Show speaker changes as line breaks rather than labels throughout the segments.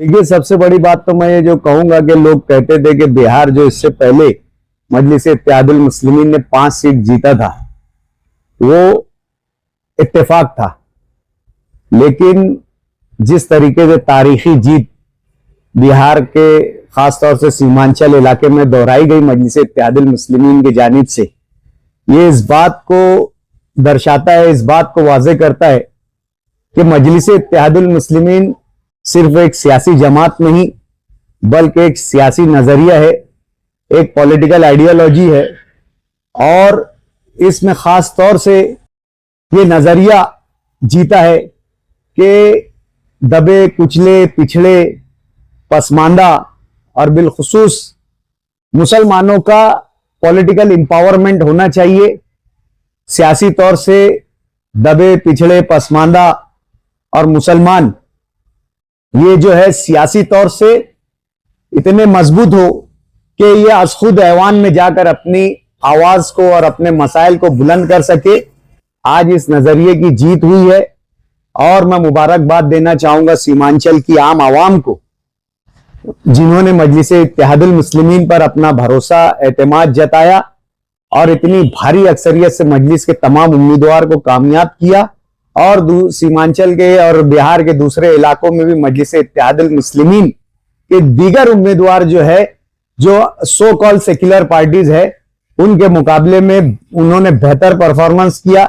देखिए, सबसे बड़ी बात तो मैं ये जो कहूंगा कि लोग कहते थे कि बिहार जो इससे पहले मजलिस इत्तेहादुल मुस्लिमीन ने 5 सीट जीता था, वो इत्तेफाक था। लेकिन जिस तरीके से तारीखी जीत बिहार के खासतौर से सीमांचल इलाके में दोहराई गई मजलिस इत्तेहादुल मुस्लिमीन की जानिब से, ये इस बात को दर्शाता है, इस बात को वाज़ेह करता है कि मजलिस इत्तेहादुल मुस्लिमीन सिर्फ एक सियासी जमात नहीं बल्कि एक सियासी नजरिया है, एक पॉलिटिकल आइडियोलॉजी है। और इसमें खास तौर से ये नजरिया जीता है कि दबे कुचले पिछड़े पसमानदा और बिलखुसूस मुसलमानों का पॉलिटिकल एम्पावरमेंट होना चाहिए। सियासी तौर से दबे पिछड़े पसमानदा और मुसलमान ये जो है सियासी तौर से इतने मजबूत हो कि ये आज खुद ऐवान में जाकर अपनी आवाज को और अपने मसाइल को बुलंद कर सके। आज इस नजरिए की जीत हुई है और मैं मुबारकबाद देना चाहूंगा सीमांचल की आम आवाम को, जिन्होंने मजलिस इत्तेहादुल मुस्लिमीन पर अपना भरोसा एतमाद जताया और इतनी भारी अक्सरियत से मजलिस के तमाम उम्मीदवार को कामयाब किया। और सीमांचल के और बिहार के दूसरे इलाकों में भी मजलिस इत्तेहादुल मुस्लिमीन के दीगर उम्मीदवार जो है, जो सो कॉल्ड सेक्युलर पार्टीज है, उनके मुकाबले में उन्होंने बेहतर परफॉर्मेंस किया।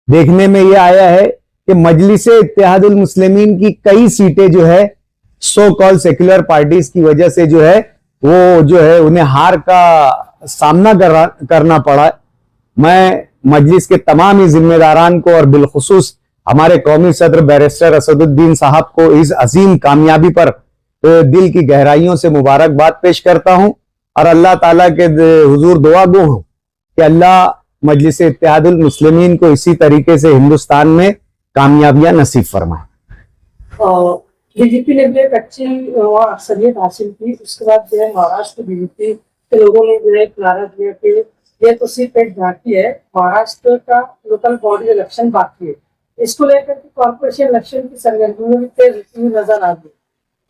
देखने में यह आया है कि मजलिस इत्तेहादुल मुस्लिमीन की कई सीटें जो है सो कॉल्ड सेक्युलर पार्टीज की वजह से जो है वो जो है उन्हें हार का सामना करना पड़ा। मैं मजलिस के तमाम ही जिम्मेदारान को और बिलखुसूस हमारे कौमी सदर बैरिस्टर असदुद्दीन साहब को इस अजीम कामयाबी पर दिल की गहराइयों से मुबारकबाद पेश करता हूं और अल्लाह ताला के हुजूर दुआ गो हूं कि अल्लाह मजलिस इत्तेहादुल मुस्लिमीन को इसी तरीके से हिंदुस्तान में कामयाबियां नसीब फरमाए।
बीजेपी ने भी एक अच्छी अक्सरियत हासिल की, उसके बाद जो है महाराष्ट्र बीजेपी के लोगों ने जो है नारा दिया कि ये तो सिर्फ एक झांकी है, महाराष्ट्र का लोकल बॉडी इलेक्शन बाकी है। इसको लेकर के कॉर्पोरेशन इलेक्शन की सरगर्मियों में तेज नजर आ गई।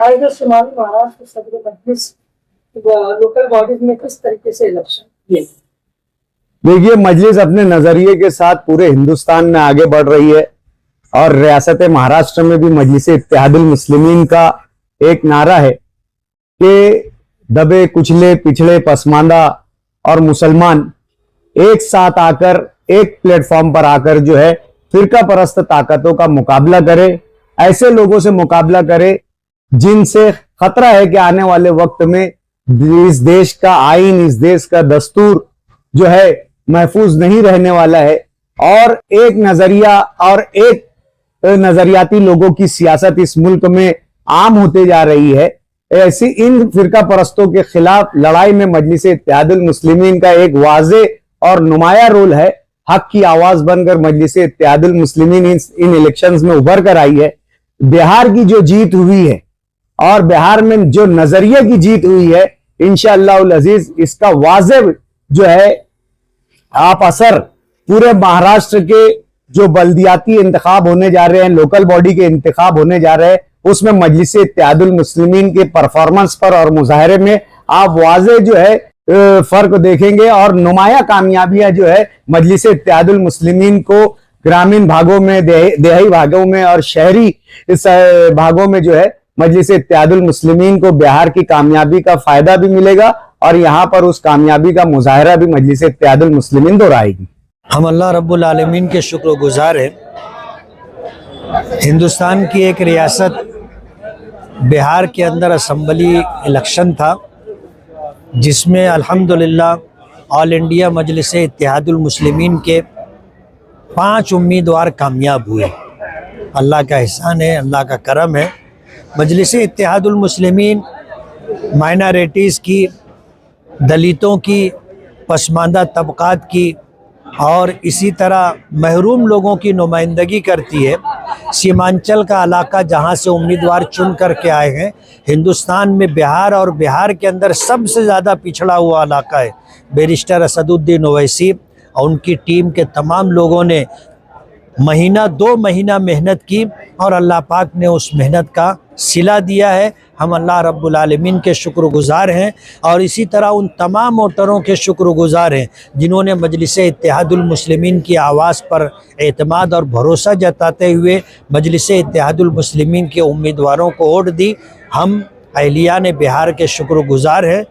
आज शुमारी महाराष्ट्र सदर मजलिस लोकल बॉडीज में किस तरीके से इलेक्शन किए?
देखिए, मजलिस अपने नजरिए के साथ पूरे हिंदुस्तान में आगे बढ़ रही है और रियासत महाराष्ट्र में भी मजलिस इत्तेहादुल मुस्लिमीन का एक नारा है कि दबे कुचले पिछड़े पसमानदा और मुसलमान एक साथ आकर एक प्लेटफॉर्म पर आकर जो है फिरका परस्त ताकतों का मुकाबला करे, ऐसे लोगों से मुकाबला करे जिनसे खतरा है कि आने वाले वक्त में इस देश का आईन, इस देश का दस्तूर जो है महफूज नहीं रहने वाला है। और एक नजरिया और एक नजरियाती लोगों की सियासत इस मुल्क में आम होते जा रही है। ऐसी इन फिरका परस्तों के खिलाफ लड़ाई में मजलिस इत्तेहादुल मुस्लिमीन का एक वाज़े और नुमाया रोल है। हक की आवाज बनकर मजलिस इत्तेहादुल मुस्लिमीन इन इलेक्शंस में उभर कर आई है। बिहार की जो जीत हुई है और बिहार में जो नजरिए की जीत हुई है, इंशाअल्लाह अजीज इसका वाज़े जो है आप असर पूरे महाराष्ट्र के जो बल्दियाती इंतखाब होने जा रहे हैं, लोकल बॉडी के इंतखाब होने जा रहे हैं, उसमें मजलिस इत्तेहादुल मुस्लिमीन के परफॉर्मेंस पर और मुजाहरे में आप वाज़े जो है फर्क देखेंगे। और नुमाया कामयाबियां जो है मजलिस इत्तेहादुल मुस्लिमीन को ग्रामीण भागों में, देहाई भागों में और शहरी इस भागों में जो है मजलिस इत्तेहादुल मुस्लिमीन को बिहार की कामयाबी का फायदा भी मिलेगा और यहां पर उस कामयाबी का मुजाहरा भी मजलिस इत्तेहादुल मुस्लिमीन दोहराएगी।
हम अल्लाह रब्बुल आलमीन के शुक्रगुजार हैं। हिंदुस्तान की एक रियासत बिहार के अंदर असम्बली इलेक्शन था, जिसमें अल्हम्दुलिल्लाह ऑल इंडिया मजलिस इत्तेहादुल मुस्लिमीन के 5 उम्मीदवार कामयाब हुए। अल्लाह का एहसान है, अल्लाह का करम है। मजलिस इत्तेहादुल मुस्लिमीन माइनॉरिटीज़ की, दलितों की, पसमानदा तबक़ात की और इसी तरह महरूम लोगों की नुमाइंदगी करती है। सीमांचल का इलाका जहाँ से उम्मीदवार चुन करके आए हैं, हिंदुस्तान में बिहार और बिहार के अंदर सबसे ज़्यादा पिछड़ा हुआ इलाका है। बैरिस्टर असदुद्दीन ओवैसी और उनकी टीम के तमाम लोगों ने महीना 2 महीना मेहनत की और अल्लाह पाक ने उस मेहनत का सिला दिया है। हम अल्लाह रब्बुल आलमीन के शुक्रगुज़ार हैं और इसी तरह उन तमाम वोटरों के शुक्रगुज़ार हैं जिन्होंने मजलिस इत्तेहादुल मुस्लिमीन की आवाज़ पर एतमाद और भरोसा जताते हुए मजलिस इत्तेहादुल मुस्लिमीन के उम्मीदवारों को वोट दी। हम अहलियान बिहार के शुक्रगुज़ार हैं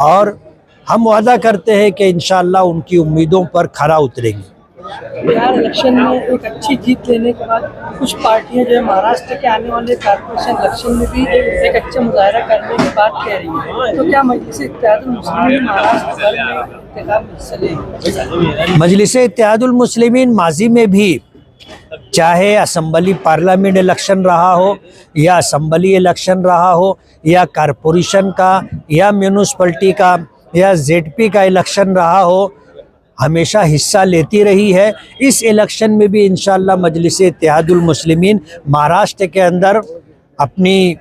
और हम वादा करते हैं कि इंशाअल्लाह उनकी उम्मीदों पर खरा उतरेंगे।
बिहार इलेक्शन में एक अच्छी जीत लेने के बाद कुछ पार्टियां जो है महाराष्ट्र के आने वाले कॉर्पोरेशन इलेक्शन में भी एक अच्छा मुजाहरा करने की बात कह रही है, तो क्या मजलिस इत्तेहादुल मुस्लिमीन महाराष्ट्र भर में इंतखाब में हिस्सा लेगी?
मजलिस इत्तेहादुल मुस्लिमीन माजी में भी चाहे असम्बली पार्लियामेंट इलेक्शन रहा हो या असम्बली इलेक्शन रहा हो या कॉरपोरेशन का या म्यूनिसिपैलिटी का या जेडपी का इलेक्शन रहा हो, हमेशा हिस्सा लेती रही है। इस इलेक्शन में भी इंशाअल्लाह मजलिस इत्तेहादुल मुस्लिमीन महाराष्ट्र के अंदर अपनी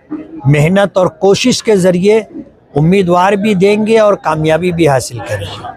मेहनत और कोशिश के ज़रिए उम्मीदवार भी देंगे और कामयाबी भी हासिल करेंगे।